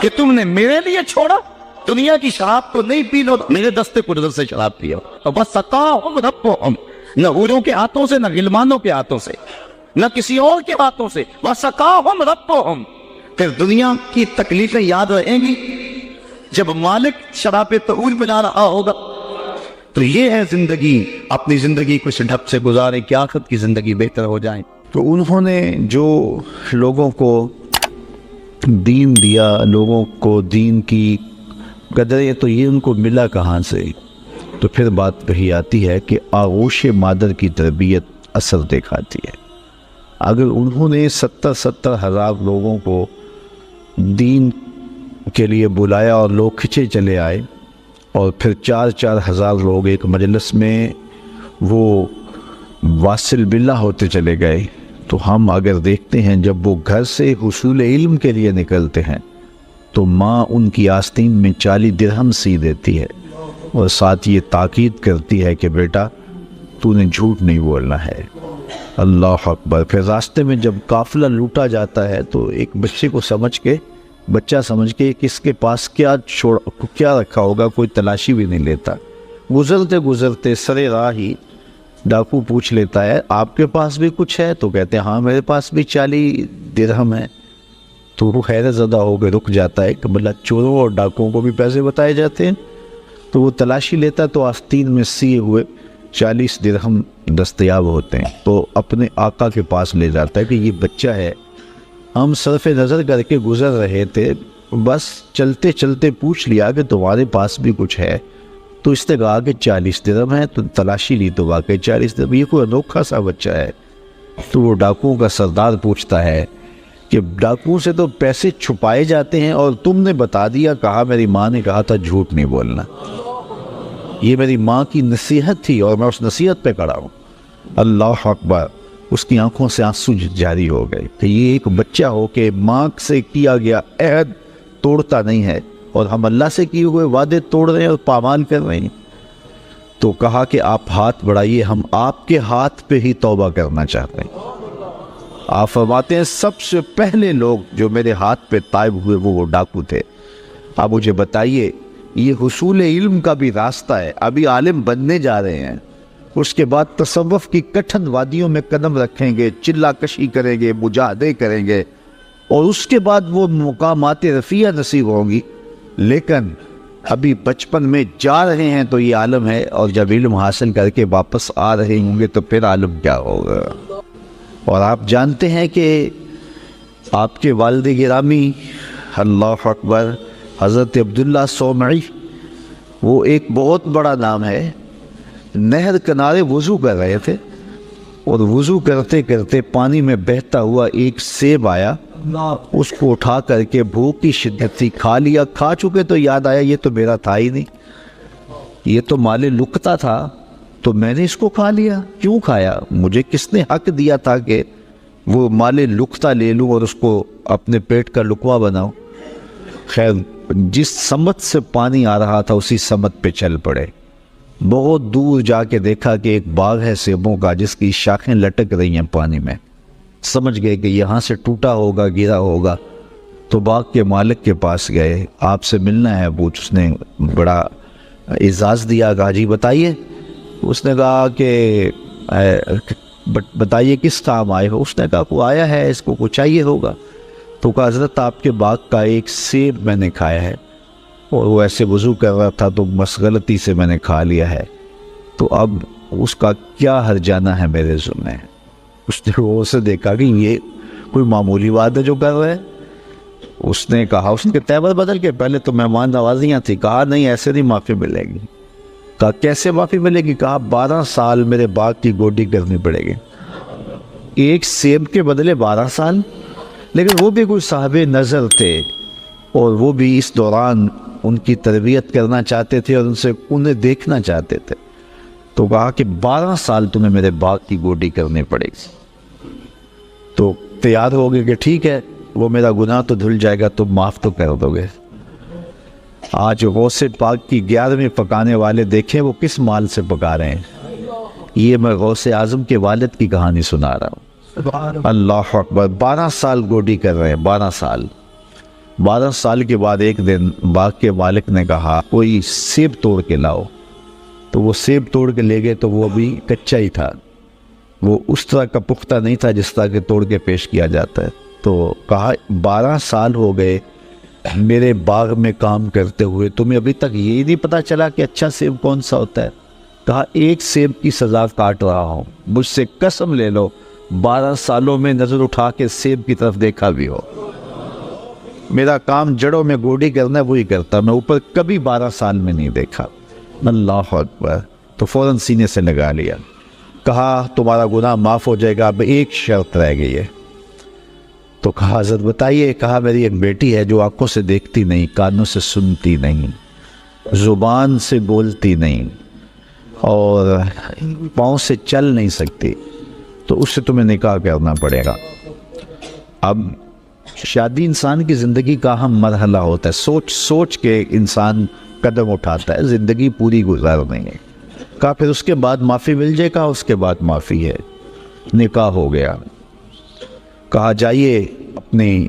کہ تم نے میرے لیے چھوڑا؟ دنیا کی شراب تو نہیں پی لو، میرے دستے قدرت سے شراب پیو۔ بس سقاہم ربہم، نہ حوروں کے ہاتھوں سے، نہ غلمانوں کے ہاتھوں سے، نہ کسی اور کے ہاتھوں سے، بس سقاہم ربہم۔ پھر دنیا کی تکلیفیں یاد رہیں گی جب مالک شراب طہور بنا رہا ہوگا۔ تو یہ ہے زندگی، اپنی زندگی کو اس ڈھب سے گزاریں کہ آخرت کی زندگی بہتر ہو جائیں۔ تو انہوں نے جو لوگوں کو دین دیا، لوگوں کو دین کی قدر ہے، تو یہ ان کو ملا کہاں سے؟ تو پھر بات کہی آتی ہے کہ آغوش مادر کی تربیت اثر دکھاتی ہے۔ اگر انہوں نے 70 ہزار لوگوں کو دین کے لیے بلایا اور لوگ کھچے چلے آئے، اور پھر 4 ہزار لوگ ایک مجلس میں وہ واصل باللہ ہوتے چلے گئے، تو ہم اگر دیکھتے ہیں جب وہ گھر سے حصول علم کے لیے نکلتے ہیں تو ماں ان کی آستین میں 40 درہم سی دیتی ہے، اور ساتھ یہ تاکید کرتی ہے کہ بیٹا تو نے جھوٹ نہیں بولنا ہے۔ اللہ اکبر۔ پھر راستے میں جب قافلہ لوٹا جاتا ہے تو ایک بچہ سمجھ کے کس کے پاس کیا رکھا ہوگا کوئی تلاشی بھی نہیں لیتا۔ گزرتے سرے راہ ہی ڈاکو پوچھ لیتا ہے آپ کے پاس بھی کچھ ہے؟ تو کہتے ہیں ہاں میرے پاس بھی 40 درہم ہے۔ تو وہ حیرت زدہ ہو کے رک جاتا ہے کہ بلّہ چوروں اور ڈاکوؤں کو بھی پیسے بتائے جاتے ہیں؟ تو وہ تلاشی لیتا ہے تو آستین میں سیے ہوئے 40 درہم دستیاب ہوتے ہیں، تو اپنے آقا کے پاس لے جاتا ہے کہ یہ بچہ ہے، ہم صرف نظر کر کے گزر رہے تھے، بس چلتے چلتے پوچھ لیا کہ تمہارے پاس بھی کچھ ہے؟ تو اس نے کہا کہ 40 درہم ہے۔ تو تلاشی لی تو واقعی 40 درہم، یہ کوئی انوکھا سا بچہ ہے۔ تو وہ ڈاکوؤں کا سردار پوچھتا ہے کہ ڈاکوؤں سے تو پیسے چھپائے جاتے ہیں اور تم نے بتا دیا، کہا میری ماں نے کہا تھا جھوٹ نہیں بولنا، یہ میری ماں کی نصیحت تھی اور میں اس نصیحت پہ کھڑا ہوں۔ اللہ اکبر۔ اس کی آنکھوں سے آنسو جاری ہو گئے کہ یہ ایک بچہ ہو کہ ماں سے کیا گیا عہد توڑتا نہیں ہے، اور ہم اللہ سے کیے ہوئے وعدے توڑ رہے ہیں اور پامال کر رہے ہیں۔ تو کہا کہ آپ ہاتھ بڑھائیے، ہم آپ کے ہاتھ پہ ہی توبہ کرنا چاہتے ہیں۔ آپ فرماتے ہیں سب سے پہلے لوگ جو میرے ہاتھ پہ تائب ہوئے وہ ڈاکو تھے۔ آپ مجھے بتائیے، یہ حصول علم کا بھی راستہ ہے، ابھی عالم بننے جا رہے ہیں، اس کے بعد تصوف کی کٹھن وادیوں میں قدم رکھیں گے، چلا کشی کریں گے، مجاہدے کریں گے، اور اس کے بعد وہ مقامات رفیع نصیب ہوں گی، لیکن ابھی بچپن میں جا رہے ہیں تو یہ عالم ہے، اور جب علم حاصل کر کے واپس آ رہے ہوں گے تو پھر عالم کیا ہوگا۔ اور آپ جانتے ہیں کہ آپ کے والد گرامی اللہ اکبر حضرت عبداللہ صومعی، وہ ایک بہت بڑا نام ہے، نہر کنارے وضو کر رہے تھے، اور وضو کرتے کرتے پانی میں بہتا ہوا ایک سیب آیا، اس کو اٹھا کر کے بھوک کی شدت سے کھا لیا۔ کھا چکے تو یاد آیا یہ تو میرا تھا ہی نہیں، یہ تو مال لقطہ تھا، تو میں نے اس کو کھا لیا۔ کیوں کھایا؟ مجھے کس نے حق دیا تھا کہ وہ مال لقطہ لے لوں اور اس کو اپنے پیٹ کا لقمہ بناؤں؟ خیر، جس سمت سے پانی آ رہا تھا اسی سمت پہ چل پڑے۔ بہت دور جا کے دیکھا کہ ایک باغ ہے سیبوں کا جس کی شاخیں لٹک رہی ہیں پانی میں، سمجھ گئے کہ یہاں سے ٹوٹا ہوگا، گرا ہوگا، تو باغ کے مالک کے پاس گئے، آپ سے ملنا ہے پوچھ۔ اس نے بڑا اعزاز دیا، کہا جی بتائیے۔ اس نے کہا کہ بتائیے کس کام آئے ہو؟ اس نے کہا کوئی آیا ہے، اس کو کچھ چاہیے ہوگا۔ تو کہا حضرت آپ کے باغ کا ایک سیب میں نے کھایا ہے، اور وہ ایسے وضو کر رہا تھا تو بس غلطی سے میں نے کھا لیا ہے، تو اب اس کا کیا ہرجانہ ہے میرے ذمہ؟ اس نے وہ اسے دیکھا کہ یہ کوئی معمولی بات ہے جو کر رہے ہیں۔ اس نے کہا، اس کے تیور بدل کے، پہلے تو مہمان نوازیاں تھی، کہا نہیں ایسے نہیں معافی ملے گی۔ کہا کیسے معافی ملے گی؟ کہا 12 سال میرے باغ کی گوڈی کرنی پڑے گی۔ ایک سیب کے بدلے 12 سال؟ لیکن وہ بھی کوئی صاحب نظر تھے، اور وہ بھی اس دوران ان کی تربیت کرنا چاہتے تھے اور انہیں دیکھنا چاہتے تھے۔ تو کہا کہ 12 سال تمہیں میرے باغ کی گوڈی کرنی پڑے گی۔ تو تیار ہو گئے کہ ٹھیک ہے، وہ میرا گناہ تو دھل جائے گا، تم معاف تو کر دو گے۔ آج غوث پاک کی 11ویں پکانے والے دیکھیں وہ کس مال سے پکا رہے ہیں۔ یہ میں غوث اعظم کے والد کی کہانی سنا رہا ہوں۔ اللہ اکبر، 12 سال گوڈی کر رہے ہیں، 12 سال۔ 12 سال کے بعد ایک دن باغ کے مالک نے کہا کوئی سیب توڑ کے لاؤ، تو وہ سیب توڑ کے لے گئے تو وہ ابھی کچا ہی تھا، وہ اس طرح کا پختہ نہیں تھا جس طرح کے توڑ کے پیش کیا جاتا ہے۔ تو کہا 12 سال ہو گئے میرے باغ میں کام کرتے ہوئے، تمہیں ابھی تک یہ نہیں پتا چلا کہ اچھا سیب کون سا ہوتا ہے؟ کہا ایک سیب کی سزا کاٹ رہا ہوں، مجھ سے قسم لے لو 12 سالوں میں نظر اٹھا کے سیب کی طرف دیکھا بھی ہو، میرا کام جڑوں میں گوڈی کرنا ہے وہی کرتا، میں اوپر کبھی 12 سال میں نہیں دیکھا۔ اللہ اکبر۔ تو فوراً سینے سے لگا لیا، کہا تمہارا گناہ معاف ہو جائے گا، اب ایک شرط رہ گئی ہے۔ تو کہا حضرت بتائیے۔ کہا میری ایک بیٹی ہے جو آنکھوں سے دیکھتی نہیں، کانوں سے سنتی نہیں، زبان سے بولتی نہیں اور پاؤں سے چل نہیں سکتی، تو اس سے تمہیں نکاح کرنا پڑے گا۔ اب شادی انسان کی زندگی کا اہم مرحلہ ہوتا ہے، سوچ سوچ کے انسان قدم اٹھاتا ہے، زندگی پوری گزارنے ہے۔ کہا پھر اس کے بعد معافی مل جائے گا؟ اس کے بعد معافی ہے، نکاح ہو گیا۔ کہا جائیے اپنی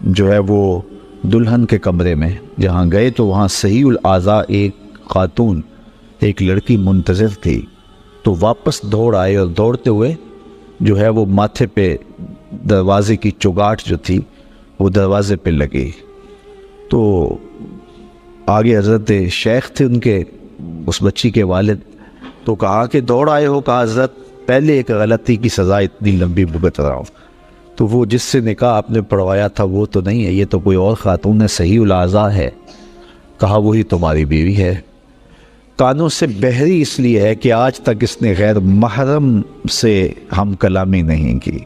جو ہے وہ دلہن کے کمرے میں، جہاں گئے تو وہاں صحیح الاعضاء ایک خاتون، ایک لڑکی منتظر تھی، تو واپس دوڑ آئے اور دوڑتے ہوئے جو ہے وہ ماتھے پہ دروازے کی چگاٹ جو تھی وہ دروازے پہ لگی۔ تو آگے حضرت شیخ تھے ان کے، اس بچی کے والد، تو کہا کہ دوڑ آئے ہو؟ کہا حضرت پہلے ایک غلطی کی سزا اتنی لمبی بھگت رہا ہوں، تو وہ جس سے نکاح آپ نے پڑھوایا تھا وہ تو نہیں ہے، یہ تو کوئی اور خاتون ہے، صحیح الاعضاء ہے۔ کہا وہی تمہاری بیوی ہے۔ کانوں سے بہری اس لیے ہے کہ آج تک اس نے غیر محرم سے ہم کلامی نہیں کی،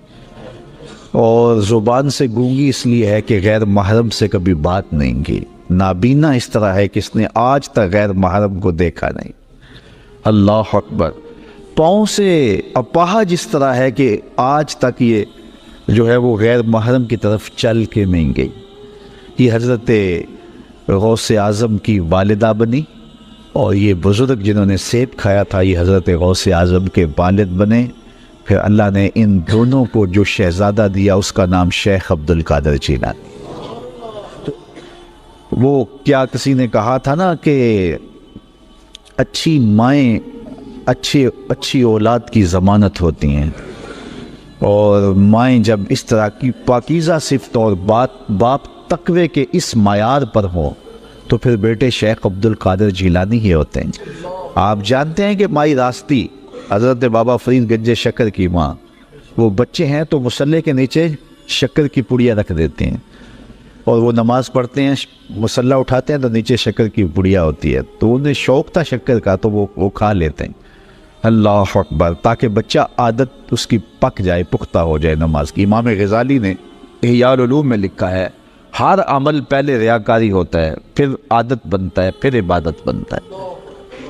اور زبان سے گونگی اس لیے ہے کہ غیر محرم سے کبھی بات نہیں کی، نابینا اس طرح ہے کہ اس نے آج تک غیر محرم کو دیکھا نہیں۔ اللہ اکبر۔ پاؤں سے اپاہج اس طرح ہے کہ آج تک یہ جو ہے وہ غیر محرم کی طرف چل کے نہیں گئی۔ یہ حضرت غوث اعظم کی والدہ بنی، اور یہ بزرگ جنہوں نے سیب کھایا تھا یہ حضرت غوث اعظم کے والد بنے۔ پھر اللہ نے ان دونوں کو جو شہزادہ دیا اس کا نام شیخ عبد القادر جیلانی۔ وہ کیا کسی نے کہا تھا نا کہ اچھی مائیں اچھی اولاد کی ضمانت ہوتی ہیں، اور مائیں جب اس طرح کی پاکیزہ صفت اور باپ تقوی کے اس معیار پر ہوں تو پھر بیٹے شیخ عبد القادر جیلانی ہی ہوتے ہیں۔ آپ جانتے ہیں کہ مائی راستی حضرت بابا فرید گنج شکر کی ماں، وہ بچے ہیں تو مصلے کے نیچے شکر کی پڑیا رکھ دیتے ہیں، اور وہ نماز پڑھتے ہیں، مصلہ اٹھاتے ہیں تو نیچے شکر کی پڑیا ہوتی ہے، تو انہیں شوق تھا شکر کا تو وہ کھا لیتے ہیں۔ اللہ اکبر۔ تاکہ بچہ عادت اس کی پک جائے، پختہ ہو جائے نماز کی۔ امام غزالی نے احیاء العلوم میں لکھا ہے ہر عمل پہلے ریاکاری ہوتا ہے، پھر عادت بنتا ہے، پھر عبادت بنتا ہے۔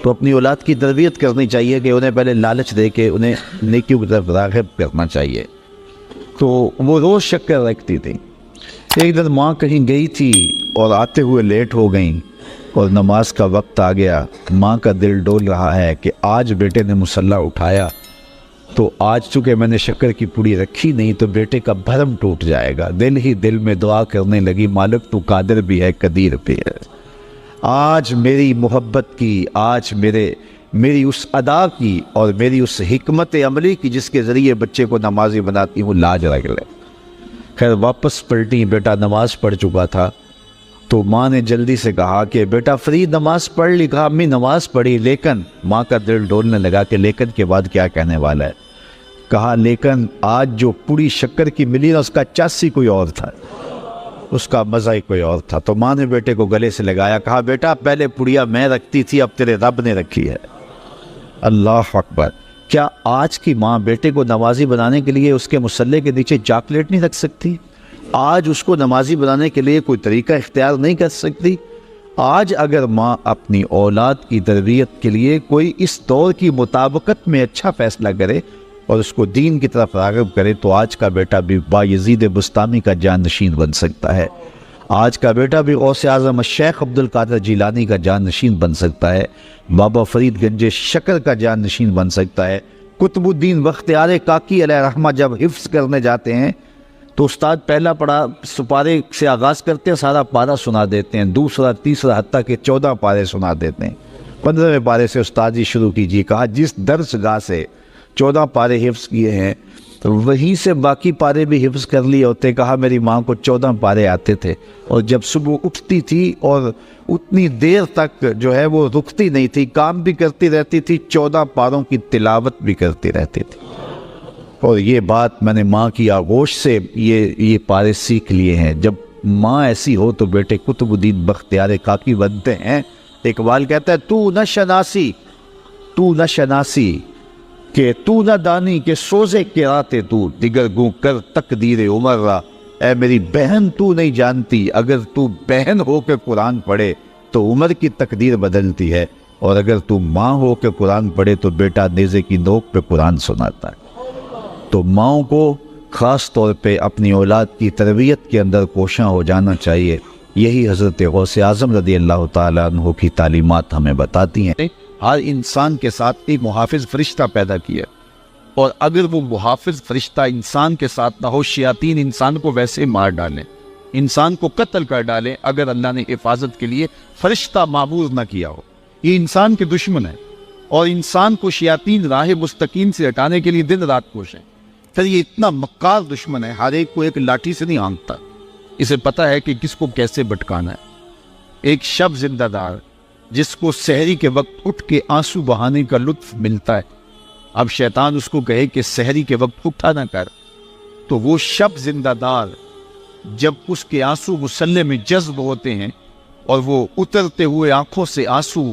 تو اپنی اولاد کی تربیت کرنی چاہیے کہ انہیں پہلے لالچ دے کے انہیں نیکیوں کی طرف راغب کرنا چاہیے۔ تو وہ روز شکر رکھتی تھی۔ ایک دن ماں کہیں گئی تھی اور آتے ہوئے لیٹ ہو گئیں، اور نماز کا وقت آ گیا۔ ماں کا دل ڈول رہا ہے کہ آج بیٹے نے مصلہ اٹھایا تو آج چونکہ میں نے شکر کی پوڑی رکھی نہیں تو بیٹے کا بھرم ٹوٹ جائے گا۔ دل ہی دل میں دعا کرنے لگی، مالک تو قادر بھی ہے قدیر بھی ہے، آج میری محبت کی، آج میری اس ادا کی اور میری اس حکمت عملی کی جس کے ذریعے بچے کو نمازی بناتی ہوں، لاج رکھ لے۔ خیر واپس پلٹی، بیٹا نماز پڑھ چکا تھا، تو ماں نے جلدی سے کہا کہ بیٹا فرید نماز پڑھ لی؟ کہا امی نماز پڑھی، لیکن ماں کا دل ڈولنے لگا کہ لیکن کے بعد کیا کہنے والا ہے۔ کہا لیکن آج جو پوری شکر کی ملی نا اس کا چاسی کوئی اور تھا، اس کا مزہ ہی کوئی اور تھا۔ تو ماں نے بیٹے کو گلے سے لگایا، کہا بیٹا پہلے پڑیا میں رکھتی تھی، اب تیرے رب نے رکھی ہے۔ اللہ اکبر۔ کیا آج کی ماں بیٹے کو نمازی بنانے کے لیے اس کے مصلے کے نیچے چاکلیٹ نہیں رکھ سکتی؟ آج اس کو نمازی بنانے کے لیے کوئی طریقہ اختیار نہیں کر سکتی؟ آج اگر ماں اپنی اولاد کی تربیت کے لیے کوئی اس دور کی مطابقت میں اچھا فیصلہ کرے اور اس کو دین کی طرف راغب کرے تو آج کا بیٹا بھی بایزید بستامی کا جانشین بن سکتا ہے، آج کا بیٹا بھی غوث اعظم شیخ عبد القادر جیلانی کا جانشین بن سکتا ہے، بابا فرید گنج شکر کا جانشین بن سکتا ہے۔ قطب الدین بختیار کاکی علیہ رحمہ جب حفظ کرنے جاتے ہیں تو استاد پہلا پڑھا سپارے سے آغاز کرتے ہیں، سارا پارہ سنا دیتے ہیں، دوسرا تیسرا حتیٰ کہ 14 پارے سنا دیتے ہیں۔ 15ویں پارے سے استاد جی شروع کیجیے، کہا جس درس گاہ سے 14 پارے حفظ کیے ہیں وہیں سے باقی پارے بھی حفظ کر لیے ہوتے۔ کہا میری ماں کو 14 پارے آتے تھے، اور جب صبح اٹھتی تھی اور اتنی دیر تک جو ہے وہ رکتی نہیں تھی، کام بھی کرتی رہتی تھی، 14 پاروں کی تلاوت بھی کرتی رہتی تھی۔ اور یہ بات میں نے ماں کی آغوش سے یہ پارے سیکھ لیے ہیں۔ جب ماں ایسی ہو تو بیٹے قطب الدین بختیار کاکی بنتے ہیں۔ اقبال کہتا ہے تو نہ شناسی کہ تو نہ دانی کہ سوزے کے راتے تو دیگر گوں کر تقدیر عمر را۔ اے میری بہن تو نہیں جانتی، اگر تو بہن ہو کے قرآن پڑھے تو عمر کی تقدیر بدلتی ہے، اور اگر تو ماں ہو کے قرآن پڑھے تو بیٹا نیزے کی نوک پہ قرآن سناتا ہے۔ تو ماؤں کو خاص طور پہ اپنی اولاد کی تربیت کے اندر کوشاں ہو جانا چاہیے۔ یہی حضرت غوث اعظم رضی اللہ تعالیٰ عنہ کی تعلیمات ہمیں بتاتی ہیں۔ ہر انسان کے ساتھ ایک محافظ فرشتہ پیدا کیا، اور اگر وہ محافظ فرشتہ انسان کے ساتھ نہ ہو، شیاطین انسان کو ویسے مار ڈالیں، انسان کو قتل کر ڈالیں اگر اللہ نے حفاظت کے لیے فرشتہ معمور نہ کیا ہو۔ یہ انسان کے دشمن ہے، اور انسان کو شیاطین راہ مستقیم سے ہٹانے کے لیے دن رات کوشیں۔ پھر یہ اتنا مکار دشمن ہے، ہر ایک کو ایک لاٹھی سے نہیں آنکتا، اسے پتہ ہے کہ کس کو کیسے بھٹکانا ہے۔ ایک شب زندہ دار جس کو سحری کے وقت اٹھ کے آنسو بہانے کا لطف ملتا ہے، اب شیطان اس کو کہے کہ سحری کے وقت اٹھا نہ کر، تو وہ شب زندہ دار جب اس کے آنسو مسلح میں جذب ہوتے ہیں اور وہ اترتے ہوئے آنکھوں سے آنسو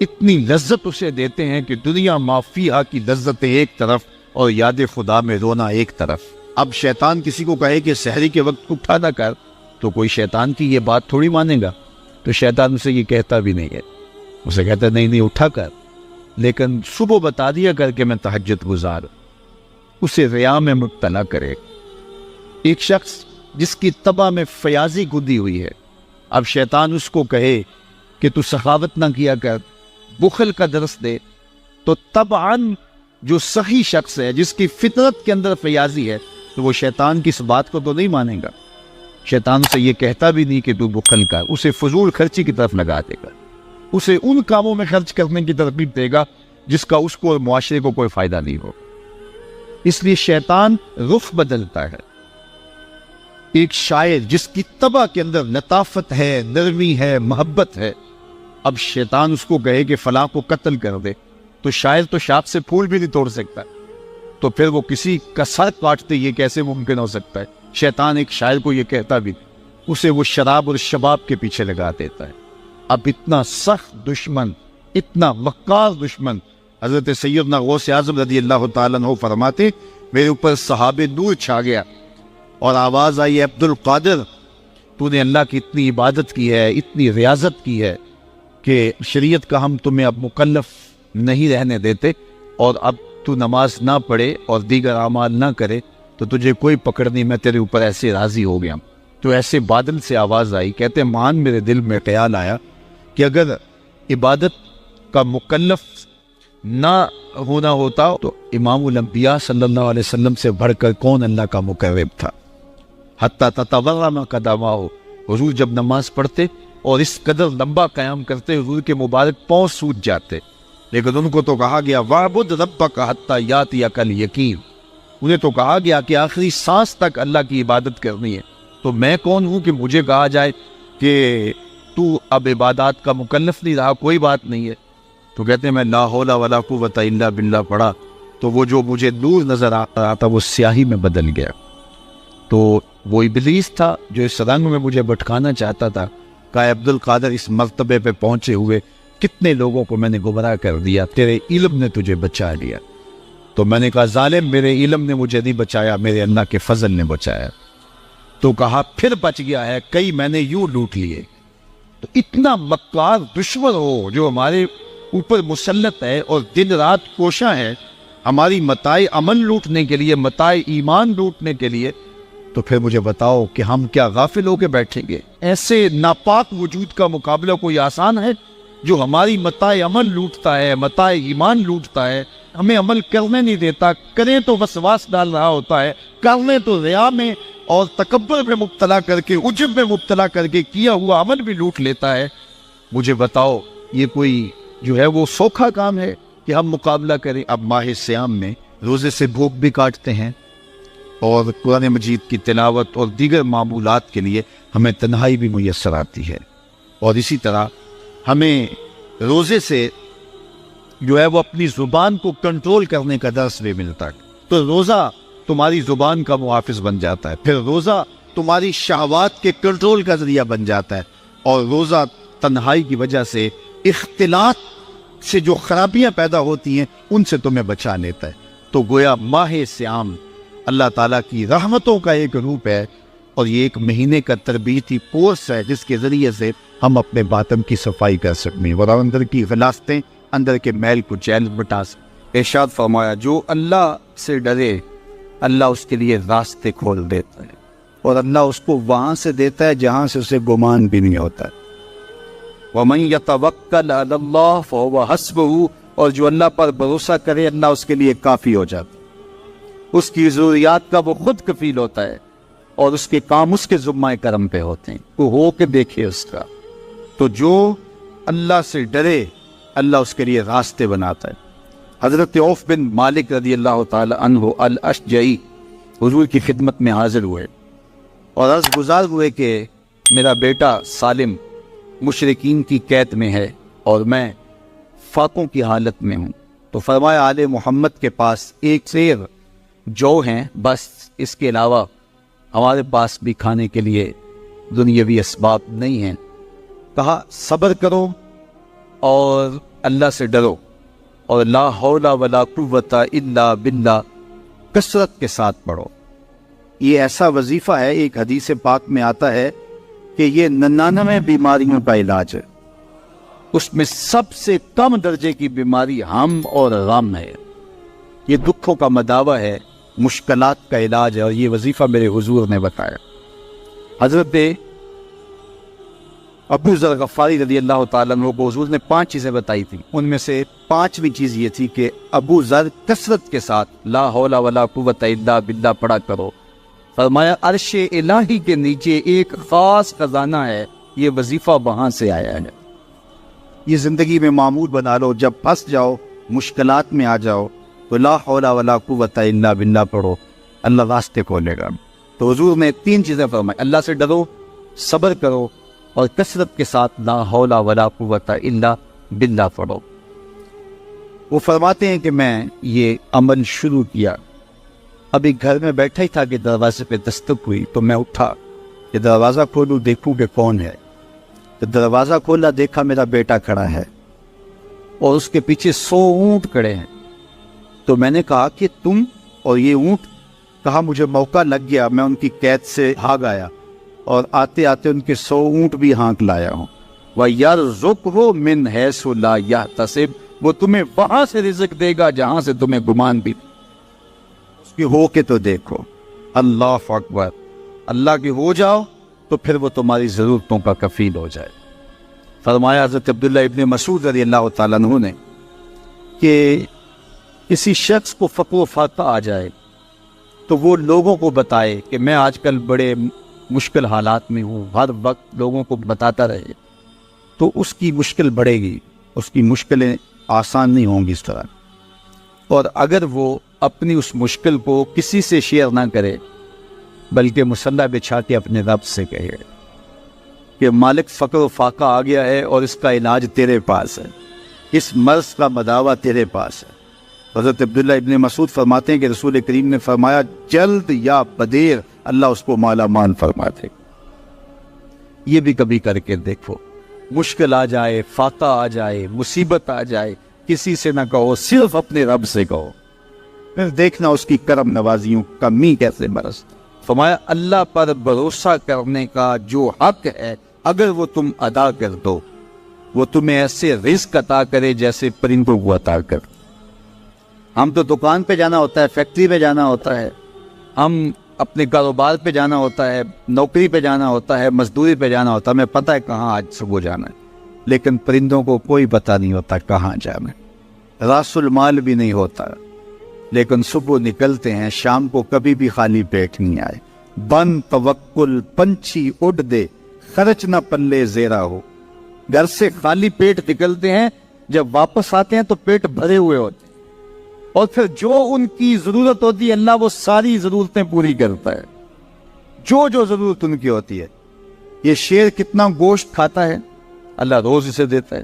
اتنی لذت اسے دیتے ہیں کہ دنیا مافیہ کی لذتیں ایک طرف اور یاد خدا میں رونا ایک طرف۔ اب شیطان کسی کو کہے کہ سحری کے وقت اٹھا نہ کر، تو کوئی شیطان کی یہ بات تھوڑی مانے گا، تو شیطان اسے یہ کہتا بھی نہیں ہے، اسے کہتا ہے نہیں اٹھا کر، لیکن صبح بتا دیا کر کے میں تہجد گزار، اسے ریا میں مبتلا کرے۔ ایک شخص جس کی طبع میں فیاضی گدی ہوئی ہے، اب شیطان اس کو کہے کہ تو سخاوت نہ کیا کر، بخل کا درس دے، تو طبعاً جو صحیح شخص ہے جس کی فطرت کے اندر فیاضی ہے، تو وہ شیطان کی اس بات کو تو نہیں مانے گا۔ شیطان اسے یہ کہتا بھی نہیں کہ تو بخل کر، اسے فضول خرچی کی طرف لگا دے گا، اسے ان کاموں میں خرچ کرنے کی ترغیب دے گا جس کا اس کو اور معاشرے کو کوئی فائدہ نہیں ہو۔ اس لیے شیطان رخ بدلتا ہے۔ ایک شاعر جس کی طبع کے اندر لطافت ہے، نرمی ہے، محبت ہے، اب شیطان اس کو کہے کہ فلاں کو قتل کر دے، تو شاعر تو شاخ سے پھول بھی نہیں توڑ سکتا، تو پھر وہ کسی کا سر کاٹتے یہ کیسے ممکن ہو سکتا ہے؟ شیطان ایک شاعر کو یہ کہتا بھی نہیں، اسے وہ شراب اور شباب کے پیچھے لگا دیتا ہے۔ اب اتنا سخت دشمن، اتنا مکار دشمن، حضرت سیدنا غوث اعظم رضی اللہ تعالیٰ عنہ فرماتے میرے اوپر صحاب نور چھا گیا، اور آواز آئی عبد القادر تو نے اللہ کی اتنی عبادت کی ہے، اتنی ریاضت کی ہے کہ شریعت کا ہم تمہیں اب مکلف نہیں رہنے دیتے، اور اب تو نماز نہ پڑھے اور دیگر اعمال نہ کرے تو تجھے کوئی پکڑ نہیں، میں تیرے اوپر ایسے راضی ہو گیا۔ تو ایسے بادل سے آواز آئی، کہتے مان میرے دل میں خیال آیا کہ اگر عبادت کا مکلف نہ ہونا ہوتا تو امام الانبیاء صلی اللہ علیہ وسلم سے بڑھ کر کون اللہ کا مقرب تھا۔ حتیٰ تتورم قدماہ، حضور جب نماز پڑھتے اور اس قدر لمبا قیام کرتے حضور کے مبارک پاؤں سوج جاتے، لیکن ان کو تو کہا گیا وَاعْبُدْ رَبَّكَ حَتَّى يَأْتِيَكَ الْيَقِينُ، انہیں تو کہا گیا کہ آخری سانس تک اللہ کی عبادت کرنی ہے، تو میں کون ہوں کہ مجھے کہا جائے کہ تو اب عبادات کا مکلف نہیں رہا، کوئی بات نہیں ہے۔ تو کہتے ہیں میں لا حول ولا قوت الا باللہ پڑھا تو وہ جو مجھے نور نظر آتا تھا وہ سیاہی میں بدل گیا۔ تو وہ ابلیس تھا جو اس رنگ میں مجھے بھٹکانا چاہتا تھا، کہا عبد القادر اس مرتبے پہ پہنچے ہوئے کتنے لوگوں کو میں نے گمراہ کر دیا، تیرے علم نے تجھے بچا لیا۔ تو میں نے کہا ظالم میرے علم نے مجھے نہیں بچایا، میرے اللہ کے فضل نے بچایا۔ تو کہا پھر بچ گیا ہے، کئی میں نے یوں لوٹ لیے۔ تو اتنا مکار دشمن ہو جو ہمارے اوپر مسلط ہے اور دن رات کوشاں ہے ہماری متاع عمل لوٹنے کے لیے، متاع ایمان لوٹنے کے لیے، تو پھر مجھے بتاؤ کہ ہم کیا غافل ہو کے بیٹھیں گے؟ ایسے ناپاک وجود کا مقابلہ کوئی آسان ہے جو ہماری متاع عمل لوٹتا ہے، متاع ایمان لوٹتا ہے، ہمیں عمل کرنے نہیں دیتا، کریں تو وسواس ڈال رہا ہوتا ہے، کرنے تو ریا میں اور تکبر میں مبتلا کر کے، عجب میں مبتلا کر کے کیا ہوا عمل بھی لوٹ لیتا ہے۔ مجھے بتاؤ یہ کوئی جو ہے وہ سوکھا کام ہے کہ ہم مقابلہ کریں؟ اب ماہ سیام میں روزے سے بھوک بھی کاٹتے ہیں اور قرآن مجید کی تلاوت اور دیگر معمولات کے لیے ہمیں تنہائی بھی میسر آتی ہے، اور اسی طرح ہمیں روزے سے جو ہے وہ اپنی زبان کو کنٹرول کرنے کا درس بھی ملتا ہے۔ تو روزہ تمہاری زبان کا محافظ بن جاتا ہے، پھر روزہ تمہاری شہوات کے کنٹرول کا ذریعہ بن جاتا ہے، اور روزہ تنہائی کی وجہ سے اختلاط سے جو خرابیاں پیدا ہوتی ہیں ان سے تمہیں بچا لیتا ہے۔ تو گویا ماہ سیام اللہ تعالیٰ کی رحمتوں کا ایک روپ ہے، اور یہ ایک مہینے کا تربیتی کورس ہے جس کے ذریعے سے ہم اپنے باطن کی صفائی کر سکتے ہیں اور اندر کی غلاستیں، اندر کے میل کو چیل مٹا سکتے۔ ارشاد فرمایا جو اللہ سے ڈرے اللہ اس کے لیے راستے کھول دیتا ہے، اور اللہ اس کو وہاں سے دیتا ہے جہاں سے اسے گمان بھی نہیں ہوتا ہے۔ وَمَن يَتَوَكَّلْ عَلَى اللَّهِ فَهُوَ حَسْبُهُ، اور جو اللہ پر بھروسہ کرے اللہ اس کے لیے کافی ہو جاتا ہے، اس کی ضروریات کا وہ خود کفیل ہوتا ہے، اور اس کے کام اس کے ذمہ کرم پہ ہوتے ہیں، وہ ہو کے دیکھے اس کا۔ تو جو اللہ سے ڈرے اللہ اس کے لیے راستے بناتا ہے۔ حضرت عوف بن مالک رضی اللہ تعالی عنہ الاشجعی حضور کی خدمت میں حاضر ہوئے اور عرض گزار ہوئے کہ میرا بیٹا سالم مشرکین کی قید میں ہے اور میں فاقوں کی حالت میں ہوں۔ تو فرمایا آل محمد کے پاس ایک سیر جو ہیں، بس اس کے علاوہ ہمارے پاس بھی کھانے کے لیے دنیاوی اسباب نہیں ہیں۔ کہا صبر کرو اور اللہ سے ڈرو، اور لا حول ولا قوت الا باللہ کثرت کے ساتھ پڑھو۔ یہ ایسا وظیفہ ہے، ایک حدیث پاک میں آتا ہے کہ یہ 99 بیماریوں کا علاج ہے، اس میں سب سے کم درجے کی بیماری ہم اور غم ہے۔ یہ دکھوں کا مداوع ہے، مشکلات کا علاج ہے، اور یہ وظیفہ میرے حضور نے بتایا۔ حضرت ابو ذر غفاری رضی اللہ تعالیٰ عنہ کو حضور نے 5 چیزیں بتائی تھیں، ان میں سے 5ویں چیز یہ تھی کہ ابو ذر کثرت کے ساتھ لا حول ولا قوت الا باللہ پڑھا کرو۔ فرمایا عرش الہی کے نیچے ایک خاص خزانہ ہے، یہ وظیفہ وہاں سے آیا ہے، یہ زندگی میں معمول بنا لو۔ جب پھنس جاؤ، مشکلات میں آ جاؤ تو لا حول ولا قوت الا باللہ پڑھو، اللہ راستے کھولے گا۔ تو حضور نے 3 چیزیں فرمائی، اللہ سے ڈرو، صبر کرو، اور کثرت کے ساتھ لا حول ولا قوت الا باللہ پڑھو۔ وہ فرماتے ہیں کہ میں یہ عمل شروع کیا، ابھی گھر میں بیٹھا ہی تھا کہ دروازے پہ دستک ہوئی، تو میں اٹھا کہ دروازہ کھولوں دیکھوں کہ کون ہے۔ تو دروازہ کھولا، دیکھا میرا بیٹا کھڑا ہے اور اس کے پیچھے 100 اونٹ کھڑے ہیں۔ تو میں نے کہا کہ تم اور یہ اونٹ؟ کہا مجھے موقع لگ گیا، میں ان کی قید سے بھاگ آیا اور آتے آتے ان کے 100 اونٹ بھی ہانک لایا ہوں۔ وَيَرْزُقْهُ مِنْ حَيْثُ لَا يَحْتَسِبُ، وہ تمہیں وہاں سے رزق دے گا جہاں سے تمہیں گمان بھی اس کی ہو کے تو دیکھو۔ اللہ اکبر، اللہ کی ہو جاؤ تو پھر وہ تمہاری ضرورتوں کا کفیل ہو جائے۔ فرمایا حضرت عبداللہ ابن مسعود رضی اللہ تعالیٰ عنہ نے کہ کسی شخص کو فقر و فاقہ آ جائے تو وہ لوگوں کو بتائے کہ میں آج کل بڑے مشکل حالات میں ہوں، ہر وقت لوگوں کو بتاتا رہے تو اس کی مشکل بڑھے گی، اس کی مشکلیں آسان نہیں ہوں گی اس طرح۔ اور اگر وہ اپنی اس مشکل کو کسی سے شیئر نہ کرے بلکہ مصلی بچھا کے اپنے رب سے کہے کہ مالک فقر و فاقہ آ گیا ہے اور اس کا علاج تیرے پاس ہے، اس مرض کا مداوع تیرے پاس ہے۔ حضرت عبداللہ ابن مسعود فرماتے ہیں کہ رسول کریم نے فرمایا جلد یا بدیر اللہ اس کو مالا مال فرماتے۔ یہ بھی کبھی کر کے دیکھو، مشکل آ جائے، فاقہ آ جائے، مصیبت آ جائے، کسی سے نہ کہو، صرف اپنے رب سے کہو، پھر دیکھنا اس کی کرم نوازیوں کا می کیسے برس۔ فرمایا اللہ پر بھروسہ کرنے کا جو حق ہے اگر وہ تم ادا کر دو، وہ تمہیں ایسے رزق عطا کرے جیسے پرندوں کو عطا کر۔ ہم تو دکان پہ جانا ہوتا ہے، فیکٹری پہ جانا ہوتا ہے، ہم اپنے کاروبار پہ جانا ہوتا ہے، نوکری پہ جانا ہوتا ہے، مزدوری پہ جانا ہوتا ہے، ہمیں پتہ ہے کہاں آج صبح جانا ہے، لیکن پرندوں کو کوئی پتہ نہیں ہوتا کہاں جانا ہے۔ راس المال بھی نہیں ہوتا، لیکن صبح نکلتے ہیں شام کو کبھی بھی خالی پیٹ نہیں آئے۔ بن توکل پنچھی اڑ دے، خرچ نہ پلے زیرا ہو۔ گھر سے خالی پیٹ نکلتے ہیں، جب واپس آتے ہیں تو پیٹ بھرے ہوئے ہوتے ہیں، اور پھر جو ان کی ضرورت ہوتی ہے اللہ وہ ساری ضرورتیں پوری کرتا ہے، جو ضرورت ان کی ہوتی ہے۔ یہ شیر کتنا گوشت کھاتا ہے، اللہ روز اسے دیتا ہے۔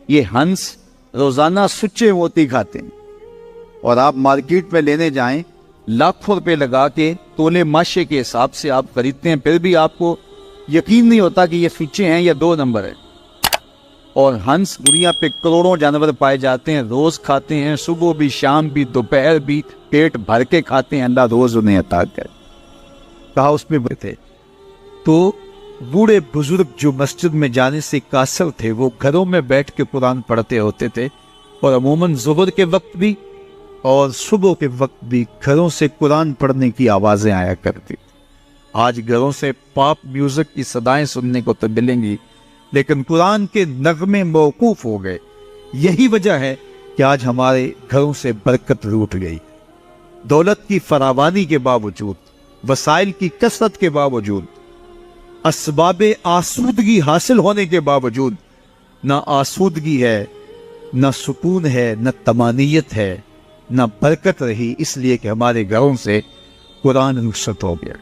یہ ہنس روزانہ سچے موتی کھاتے ہیں، اور آپ مارکیٹ میں لینے جائیں لاکھوں روپے لگا کے تولے ماشے کے حساب سے آپ خریدتے ہیں، پھر بھی آپ کو یقین نہیں ہوتا کہ یہ سچے ہیں یا 2 نمبر ہے۔ اور ہنس دنیا پہ کروڑوں جانور پائے جاتے ہیں، روز کھاتے ہیں، صبح بھی شام بھی دوپہر بھی پیٹ بھر کے کھاتے ہیں، اللہ روز انہیں عطا کرے۔ کہا اس میں تھے تو بوڑھے بزرگ جو مسجد میں جانے سے قاصر تھے وہ گھروں میں بیٹھ کے قرآن پڑھتے ہوتے تھے، اور عموماً ظہر کے وقت بھی اور صبح کے وقت بھی گھروں سے قرآن پڑھنے کی آوازیں آیا کرتی۔ آج گھروں سے پاپ میوزک کی صدائیں سننے کو تو ملیں گی، لیکن قرآن کے نغمے موقوف ہو گئے۔ یہی وجہ ہے کہ آج ہمارے گھروں سے برکت روٹ گئی۔ دولت کی فراوانی کے باوجود، وسائل کی کثرت کے باوجود، اسباب آسودگی حاصل ہونے کے باوجود نہ آسودگی ہے، نہ سکون ہے، نہ طمانینت ہے، نہ برکت رہی، اس لیے کہ ہمارے گھروں سے قرآن رخصت ہو گیا۔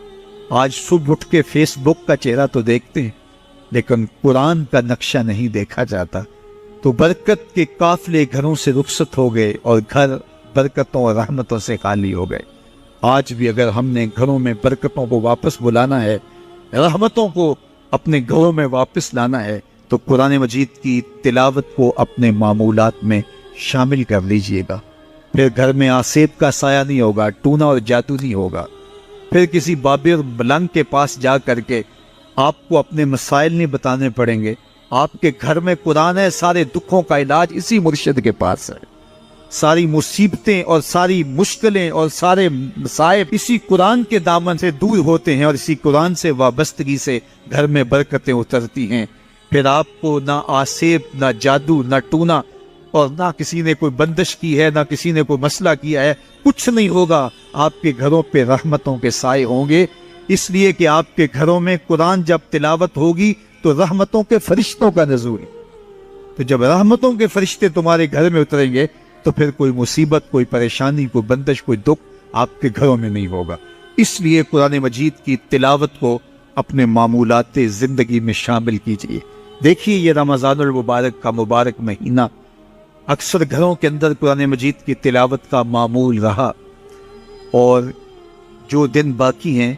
آج صبح اٹھ کے فیس بک کا چہرہ تو دیکھتے ہیں، لیکن قرآن کا نقشہ نہیں دیکھا جاتا، تو برکت کے قافلے گھروں سے رخصت ہو گئے اور گھر برکتوں اور رحمتوں سے خالی ہو گئے۔ آج بھی اگر ہم نے گھروں میں برکتوں کو واپس بلانا ہے، رحمتوں کو اپنے گھروں میں واپس لانا ہے، تو قرآن مجید کی تلاوت کو اپنے معمولات میں شامل کر لیجئے گا۔ پھر گھر میں آسیب کا سایہ نہیں ہوگا، ٹونا اور جادو نہیں ہوگا۔ پھر کسی بابر ملنگ کے پاس جا کر کے آپ کو اپنے مسائل نہیں بتانے پڑیں گے۔ آپ کے گھر میں قرآن ہے، سارے دکھوں کا علاج اسی مرشد کے پاس ہے، ساری مصیبتیں اور ساری مشکلیں اور سارے مصائب اسی قرآن کے دامن سے دور ہوتے ہیں، اور اسی قرآن سے وابستگی سے گھر میں برکتیں اترتی ہیں۔ پھر آپ کو نہ آسیب، نہ جادو، نہ ٹونا، اور نہ کسی نے کوئی بندش کی ہے، نہ کسی نے کوئی مسئلہ کیا ہے، کچھ نہیں ہوگا۔ آپ کے گھروں پہ رحمتوں کے سائے ہوں گے، اس لیے کہ آپ کے گھروں میں قرآن جب تلاوت ہوگی تو رحمتوں کے فرشتوں کا نزول ہے۔ تو جب رحمتوں کے فرشتے تمہارے گھر میں اتریں گے تو پھر کوئی مصیبت، کوئی پریشانی، کوئی بندش، کوئی دکھ آپ کے گھروں میں نہیں ہوگا۔ اس لیے قرآن مجید کی تلاوت کو اپنے معمولات زندگی میں شامل کیجیے۔ دیکھیے یہ رمضان المبارک کا مبارک مہینہ اکثر گھروں کے اندر قرآن مجید کی تلاوت کا معمول رہا، اور جو دن باقی ہیں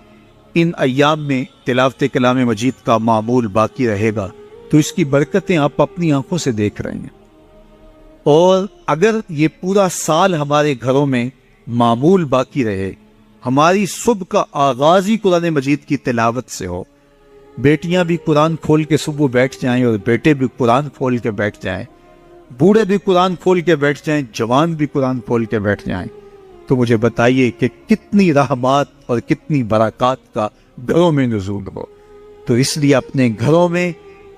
ان ایام میں تلاوت کلام مجید کا معمول باقی رہے گا، تو اس کی برکتیں آپ اپنی آنکھوں سے دیکھ رہے ہیں۔ اور اگر یہ پورا سال ہمارے گھروں میں معمول باقی رہے، ہماری صبح کا آغاز ہی قرآن مجید کی تلاوت سے ہو، بیٹیاں بھی قرآن کھول کے صبح بیٹھ جائیں اور بیٹے بھی قرآن کھول کے بیٹھ جائیں، بوڑھے بھی قرآن کھول کے بیٹھ جائیں، جوان بھی قرآن کھول کے بیٹھ جائیں، تو مجھے بتائیے کہ کتنی رحمات اور کتنی برکات کا گھروں میں نزول ہو۔ تو اس لیے اپنے گھروں میں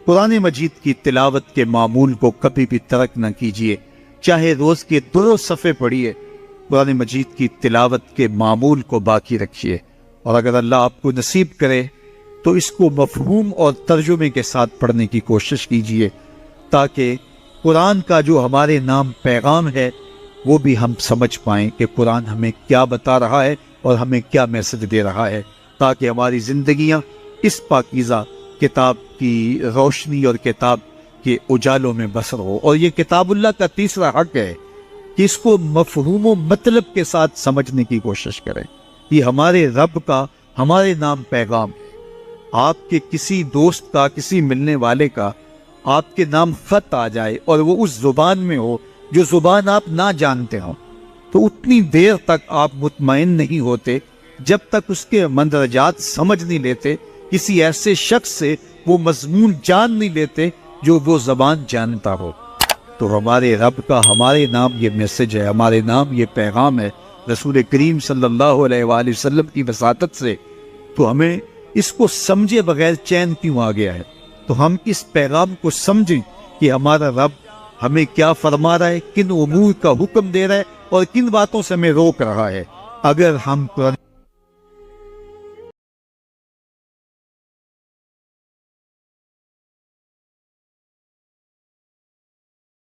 قرآن مجید کی تلاوت کے معمول کو کبھی بھی ترک نہ کیجیے، چاہے روز کے 2 صفحے پڑھیے، قرآن مجید کی تلاوت کے معمول کو باقی رکھیے، اور اگر اللہ آپ کو نصیب کرے تو اس کو مفہوم اور ترجمے کے ساتھ پڑھنے کی کوشش کیجیے، تاکہ قرآن کا جو ہمارے نام پیغام ہے وہ بھی ہم سمجھ پائیں کہ قرآن ہمیں کیا بتا رہا ہے اور ہمیں کیا میسج دے رہا ہے، تاکہ ہماری زندگیاں اس پاکیزہ کتاب کی روشنی اور کتاب کے اجالوں میں بسر ہو۔ اور یہ کتاب اللہ کا تیسرا حق ہے کہ اس کو مفہوم و مطلب کے ساتھ سمجھنے کی کوشش کریں۔ یہ ہمارے رب کا ہمارے نام پیغام ہے۔ آپ کے کسی دوست کا، کسی ملنے والے کا آپ کے نام خط آ جائے اور وہ اس زبان میں ہو جو زبان آپ نہ جانتے ہوں، تو اتنی دیر تک آپ مطمئن نہیں ہوتے جب تک اس کے مندرجات سمجھ نہیں لیتے، کسی ایسے شخص سے وہ مضمون جان نہیں لیتے جو وہ زبان جانتا ہو۔ تو ہمارے رب کا ہمارے نام یہ میسج ہے، ہمارے نام یہ پیغام ہے رسول کریم صلی اللہ علیہ وآلہ وسلم کی وساطت سے، تو ہمیں اس کو سمجھے بغیر چین کیوں آ گیا ہے؟ تو ہم اس پیغام کو سمجھیں کہ ہمارا رب ہمیں کیا فرما رہا ہے، کن امور کا حکم دے رہا ہے اور کن باتوں سے ہمیں روک رہا ہے۔ اگر ہم قرآن